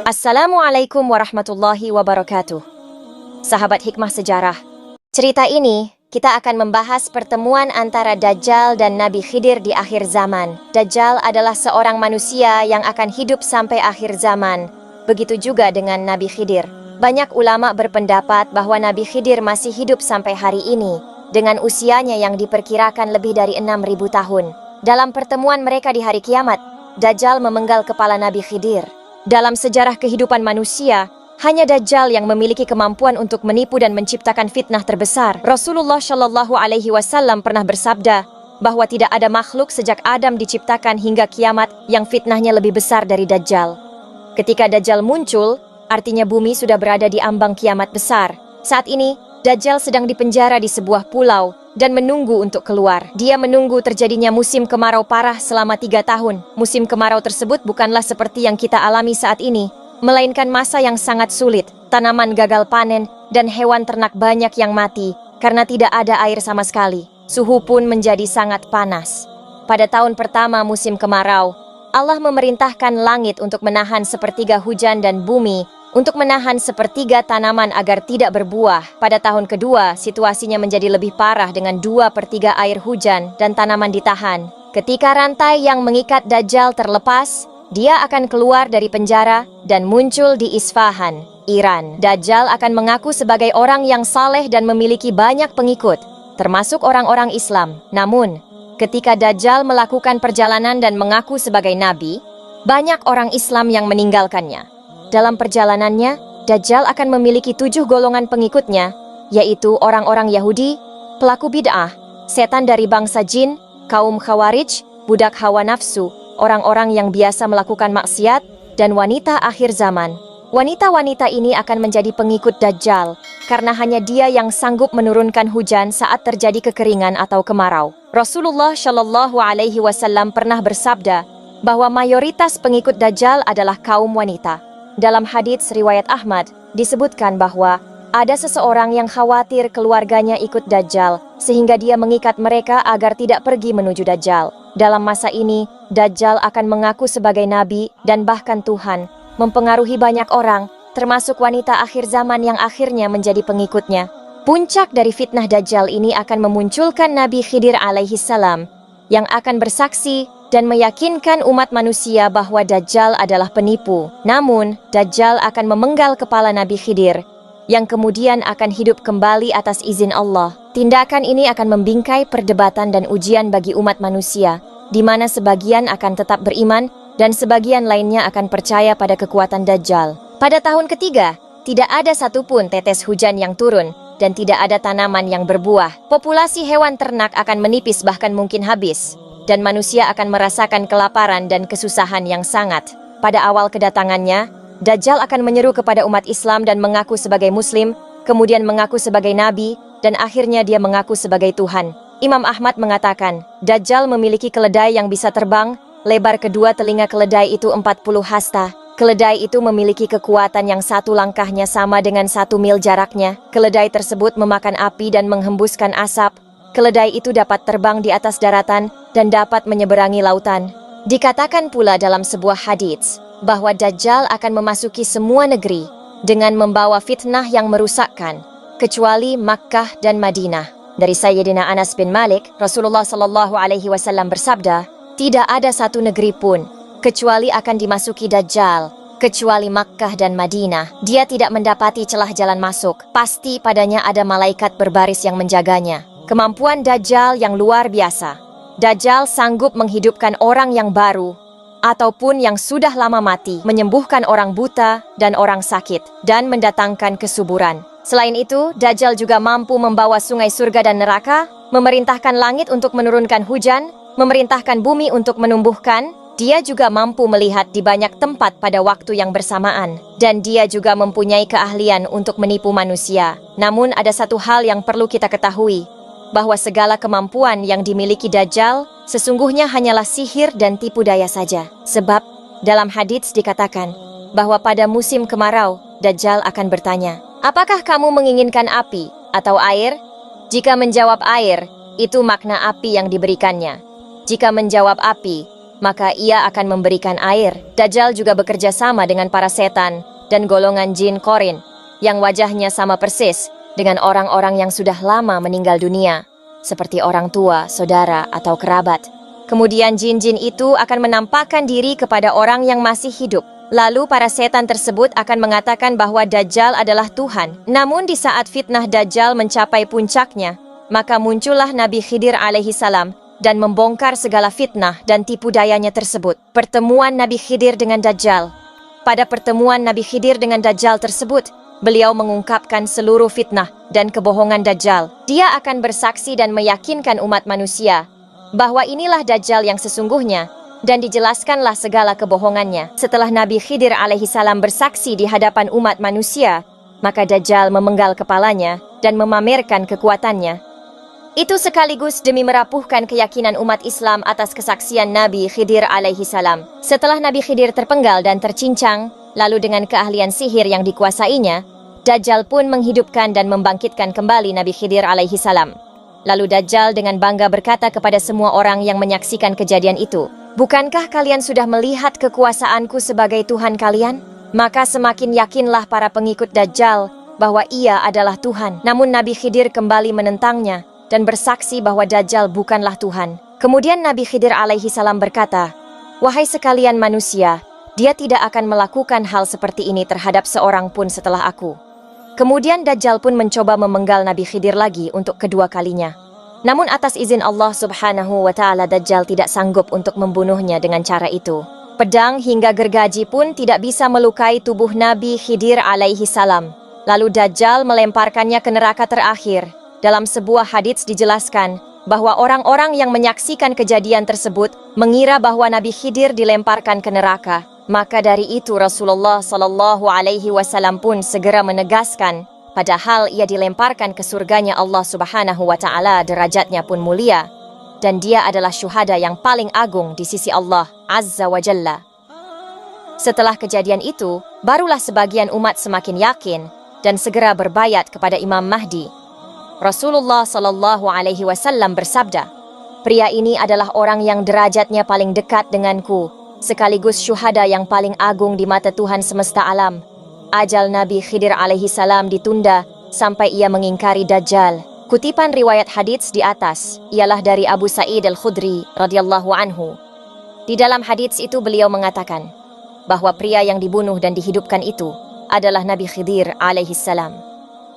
Assalamualaikum warahmatullahi wabarakatuh. Sahabat Hikmah Sejarah, cerita ini kita akan membahas pertemuan antara Dajjal dan Nabi Khidir di akhir zaman. Dajjal adalah seorang manusia yang akan hidup sampai akhir zaman. Begitu juga dengan Nabi Khidir. Banyak ulama berpendapat bahwa Nabi Khidir masih hidup sampai hari ini, dengan usianya yang diperkirakan lebih dari 6.000 tahun. Dalam pertemuan mereka di hari kiamat, Dajjal memenggal kepala Nabi Khidir. Dalam sejarah kehidupan manusia, hanya Dajjal yang memiliki kemampuan untuk menipu dan menciptakan fitnah terbesar. Rasulullah Shallallahu Alaihi Wasallam pernah bersabda bahwa tidak ada makhluk sejak Adam diciptakan hingga kiamat yang fitnahnya lebih besar dari Dajjal. Ketika Dajjal muncul, artinya bumi sudah berada di ambang kiamat besar. Saat ini, Dajjal sedang dipenjara di sebuah pulau dan menunggu untuk keluar. Dia menunggu terjadinya musim kemarau parah selama 3 tahun. Musim kemarau tersebut bukanlah seperti yang kita alami saat ini, melainkan masa yang sangat sulit. Tanaman gagal panen dan hewan ternak banyak yang mati karena tidak ada air sama sekali. Suhu pun menjadi sangat panas. Pada tahun pertama musim kemarau, Allah memerintahkan langit untuk menahan sepertiga hujan dan bumi untuk menahan sepertiga tanaman agar tidak berbuah. Pada tahun kedua, situasinya menjadi lebih parah dengan 2/3 air hujan dan tanaman ditahan. Ketika rantai yang mengikat Dajjal terlepas, dia akan keluar dari penjara dan muncul di Isfahan, Iran. Dajjal akan mengaku sebagai orang yang saleh dan memiliki banyak pengikut, termasuk orang-orang Islam. Namun, ketika Dajjal melakukan perjalanan dan mengaku sebagai nabi, banyak orang Islam yang meninggalkannya. Dalam perjalanannya, Dajjal akan memiliki 7 golongan pengikutnya, yaitu orang-orang Yahudi, pelaku bid'ah, setan dari bangsa jin, kaum Khawarij, budak hawa nafsu, orang-orang yang biasa melakukan maksiat, dan wanita akhir zaman. Wanita-wanita ini akan menjadi pengikut Dajjal, karena hanya dia yang sanggup menurunkan hujan saat terjadi kekeringan atau kemarau. Rasulullah Shallallahu Alaihi Wasallam pernah bersabda bahwa mayoritas pengikut Dajjal adalah kaum wanita. Dalam hadits riwayat Ahmad, disebutkan bahwa ada seseorang yang khawatir keluarganya ikut Dajjal, sehingga dia mengikat mereka agar tidak pergi menuju Dajjal. Dalam masa ini, Dajjal akan mengaku sebagai nabi dan bahkan Tuhan, mempengaruhi banyak orang, termasuk wanita akhir zaman yang akhirnya menjadi pengikutnya. Puncak dari fitnah Dajjal ini akan memunculkan Nabi Khidir alaihi salam, yang akan bersaksi dan meyakinkan umat manusia bahwa Dajjal adalah penipu. Namun, Dajjal akan memenggal kepala Nabi Khidir, yang kemudian akan hidup kembali atas izin Allah. Tindakan ini akan membingkai perdebatan dan ujian bagi umat manusia, di mana sebagian akan tetap beriman dan sebagian lainnya akan percaya pada kekuatan Dajjal. Pada tahun ketiga, tidak ada satupun tetes hujan yang turun, dan tidak ada tanaman yang berbuah. Populasi hewan ternak akan menipis bahkan mungkin habis, dan manusia akan merasakan kelaparan dan kesusahan yang sangat. Pada awal kedatangannya, Dajjal akan menyeru kepada umat Islam dan mengaku sebagai Muslim, kemudian mengaku sebagai Nabi, dan akhirnya dia mengaku sebagai Tuhan. Imam Ahmad mengatakan, Dajjal memiliki keledai yang bisa terbang, lebar kedua telinga keledai itu 40 hasta. Keledai itu memiliki kekuatan yang satu langkahnya sama dengan 1 mil jaraknya. Keledai tersebut memakan api dan menghembuskan asap. Keledai itu dapat terbang di atas daratan dan dapat menyeberangi lautan. Dikatakan pula dalam sebuah hadits bahwa Dajjal akan memasuki semua negeri dengan membawa fitnah yang merusakkan, kecuali Makkah dan Madinah. Dari Sayyidina Anas bin Malik, Rasulullah Shallallahu Alaihi Wasallam bersabda, tidak ada satu negeri pun kecuali akan dimasuki Dajjal, kecuali Makkah dan Madinah. Dia tidak mendapati celah jalan masuk. Pasti padanya ada malaikat berbaris yang menjaganya. Kemampuan Dajjal yang luar biasa. Dajjal sanggup menghidupkan orang yang baru ataupun yang sudah lama mati, menyembuhkan orang buta dan orang sakit, dan mendatangkan kesuburan. Selain itu, Dajjal juga mampu membawa sungai surga dan neraka, memerintahkan langit untuk menurunkan hujan, memerintahkan bumi untuk menumbuhkan. Dia juga mampu melihat di banyak tempat pada waktu yang bersamaan, dan dia juga mempunyai keahlian untuk menipu manusia. Namun ada satu hal yang perlu kita ketahui, bahwa segala kemampuan yang dimiliki Dajjal sesungguhnya hanyalah sihir dan tipu daya saja. Sebab dalam hadits dikatakan bahwa pada musim kemarau, Dajjal akan bertanya, apakah kamu menginginkan api atau air? Jika menjawab air, Itu makna api yang diberikannya. Jika menjawab api, maka ia akan memberikan air. Dajjal juga bekerja sama dengan para setan dan golongan jin Qorin, yang wajahnya sama persis dengan orang-orang yang sudah lama meninggal dunia, seperti orang tua, saudara, atau kerabat. Kemudian jin-jin itu akan menampakkan diri kepada orang yang masih hidup. Lalu para setan tersebut akan mengatakan bahwa Dajjal adalah Tuhan. Namun di saat fitnah Dajjal mencapai puncaknya, maka muncullah Nabi Khidir alaihi salam dan membongkar segala fitnah dan tipu dayanya tersebut. Pertemuan Nabi Khidir dengan Dajjal. Pada pertemuan Nabi Khidir dengan Dajjal tersebut, beliau mengungkapkan seluruh fitnah dan kebohongan Dajjal. Dia akan bersaksi dan meyakinkan umat manusia bahwa inilah Dajjal yang sesungguhnya, dan dijelaskanlah segala kebohongannya. Setelah Nabi Khidir alaihi salam bersaksi di hadapan umat manusia, maka Dajjal memenggal kepalanya dan memamerkan kekuatannya. Itu sekaligus demi merapuhkan keyakinan umat Islam atas kesaksian Nabi Khidir alaihi salam. Setelah Nabi Khidir terpenggal dan tercincang, lalu dengan keahlian sihir yang dikuasainya, Dajjal pun menghidupkan dan membangkitkan kembali Nabi Khidir alaihi salam. Lalu Dajjal dengan bangga berkata kepada semua orang yang menyaksikan kejadian itu, "Bukankah kalian sudah melihat kekuasaanku sebagai Tuhan kalian?" Maka semakin yakinlah para pengikut Dajjal bahwa ia adalah Tuhan. Namun Nabi Khidir kembali menentangnya dan bersaksi bahwa Dajjal bukanlah Tuhan. Kemudian Nabi Khidir alaihi salam berkata, "Wahai sekalian manusia, dia tidak akan melakukan hal seperti ini terhadap seorang pun setelah aku." Kemudian Dajjal pun mencoba memenggal Nabi Khidir lagi untuk kedua kalinya. Namun atas izin Allah subhanahu wa ta'ala, Dajjal tidak sanggup untuk membunuhnya dengan cara itu. Pedang hingga gergaji pun tidak bisa melukai tubuh Nabi Khidir alaihi salam. Lalu Dajjal melemparkannya ke neraka terakhir. Dalam sebuah hadits dijelaskan bahwa orang-orang yang menyaksikan kejadian tersebut mengira bahwa Nabi Khidir dilemparkan ke neraka. Maka dari itu Rasulullah sallallahu alaihi wasallam pun segera menegaskan, padahal ia dilemparkan ke surganya Allah subhanahu wa ta'ala, derajatnya pun mulia, dan dia adalah syuhada yang paling agung di sisi Allah azza wa jalla. Setelah kejadian itu, barulah sebagian umat semakin yakin dan segera berbayat kepada Imam Mahdi. Rasulullah sallallahu alaihi wasallam bersabda, "Pria ini adalah orang yang derajatnya paling dekat denganku, sekaligus syuhada yang paling agung di mata Tuhan semesta alam." Ajal Nabi Khidir alaihi salam ditunda sampai ia mengingkari Dajjal. Kutipan riwayat hadits di atas ialah dari Abu Sa'id al-Khudri radhiyallahu anhu. Di dalam hadits itu beliau mengatakan bahwa pria yang dibunuh dan dihidupkan itu adalah Nabi Khidir alaihi salam.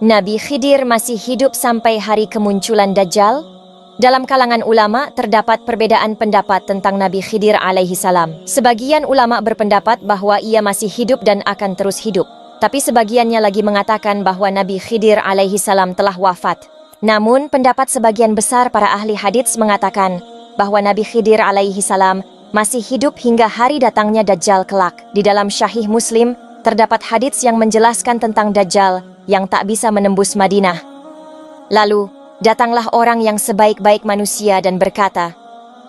Nabi Khidir masih hidup sampai hari kemunculan Dajjal? Dalam kalangan ulama terdapat perbedaan pendapat tentang Nabi Khidir alaihi salam. Sebagian ulama berpendapat bahwa ia masih hidup dan akan terus hidup. Tapi sebagiannya lagi mengatakan bahwa Nabi Khidir alaihi salam telah wafat. Namun pendapat sebagian besar para ahli hadits mengatakan bahwa Nabi Khidir alaihi salam masih hidup hingga hari datangnya Dajjal kelak. Di dalam Sahih Muslim terdapat hadits yang menjelaskan tentang Dajjal yang tak bisa menembus Madinah. Lalu datanglah orang yang sebaik-baik manusia dan berkata,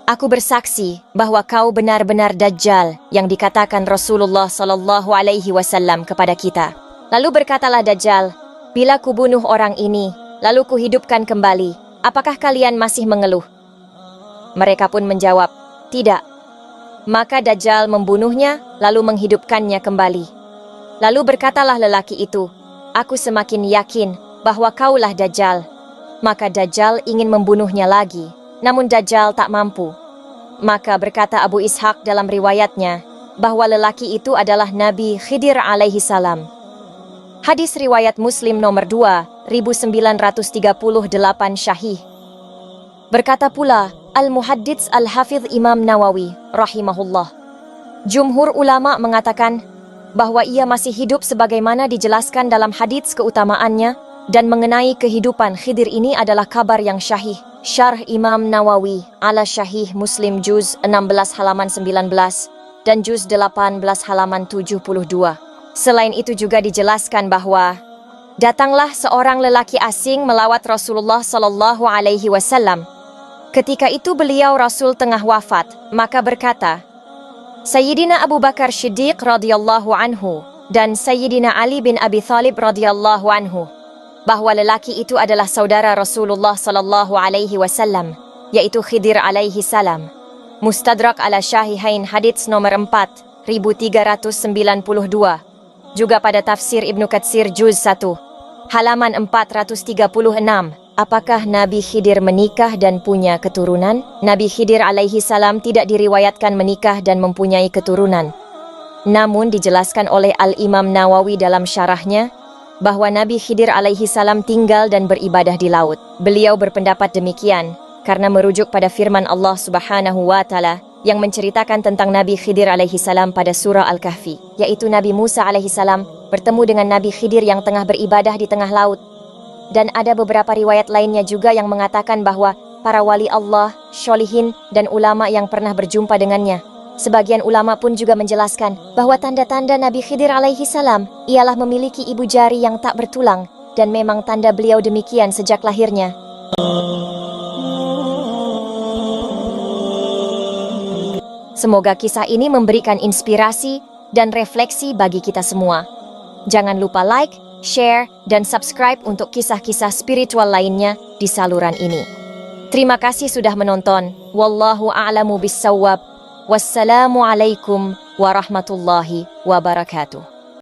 "Aku bersaksi bahwa kau benar-benar Dajjal yang dikatakan Rasulullah sallallahu alaihi wasallam kepada kita." Lalu berkatalah Dajjal, "Bila kubunuh orang ini, lalu kuhidupkan kembali, apakah kalian masih mengeluh?" Mereka pun menjawab, "Tidak." Maka Dajjal membunuhnya, lalu menghidupkannya kembali. Lalu berkatalah lelaki itu, "Aku semakin yakin bahwa kaulah Dajjal." Maka Dajjal ingin membunuhnya lagi, namun Dajjal tak mampu. Maka berkata Abu Ishaq dalam riwayatnya, bahwa lelaki itu adalah Nabi Khidir alaihi salam. Hadis riwayat Muslim nomor 2938 Syahih. Berkata pula Al-Muhaddits Al-Hafidh Imam Nawawi rahimahullah, jumhur ulama mengatakan bahwa ia masih hidup sebagaimana dijelaskan dalam hadits keutamaannya, dan mengenai kehidupan Khidir ini adalah kabar yang syahih. Syarh Imam Nawawi ala Syahih Muslim juz 16 halaman 19 dan juz 18 halaman 72. Selain itu juga dijelaskan bahwa datanglah seorang lelaki asing melawat Rasulullah sallallahu alaihi wasallam. Ketika itu beliau Rasul tengah wafat, maka berkata, Sayyidina Abu Bakar Shiddiq radhiyallahu anhu dan Sayyidina Ali bin Abi Thalib radhiyallahu anhu, bahwa lelaki itu adalah saudara Rasulullah sallallahu alaihi wasallam, yaitu Khidir alaihi salam. Mustadrak ala Syahihain hadits nomor 4392. Juga pada tafsir Ibnu Katsir juz 1, halaman 436. Apakah Nabi Khidir menikah dan punya keturunan? Nabi Khidir alaihi salam tidak diriwayatkan menikah dan mempunyai keturunan. Namun dijelaskan oleh Al-Imam Nawawi dalam syarahnya bahwa Nabi Khidir alaihi salam tinggal dan beribadah di laut. Beliau berpendapat demikian karena merujuk pada firman Allah Subhanahu wa taala yang menceritakan tentang Nabi Khidir alaihi salam pada surah Al-Kahfi, yaitu Nabi Musa alaihi salam bertemu dengan Nabi Khidir yang tengah beribadah di tengah laut. Dan ada beberapa riwayat lainnya juga yang mengatakan bahwa para wali Allah, syolihin, dan ulama yang pernah berjumpa dengannya. Sebagian ulama pun juga menjelaskan bahwa tanda-tanda Nabi Khidir alaihi salam ialah memiliki ibu jari yang tak bertulang, dan memang tanda beliau demikian sejak lahirnya. Semoga kisah ini memberikan inspirasi dan refleksi bagi kita semua. Jangan lupa like, share, dan subscribe untuk kisah-kisah spiritual lainnya di saluran ini. Terima kasih sudah menonton. Wallahu a'lamu bissawab. Wassalamualaikum warahmatullahi wabarakatuh.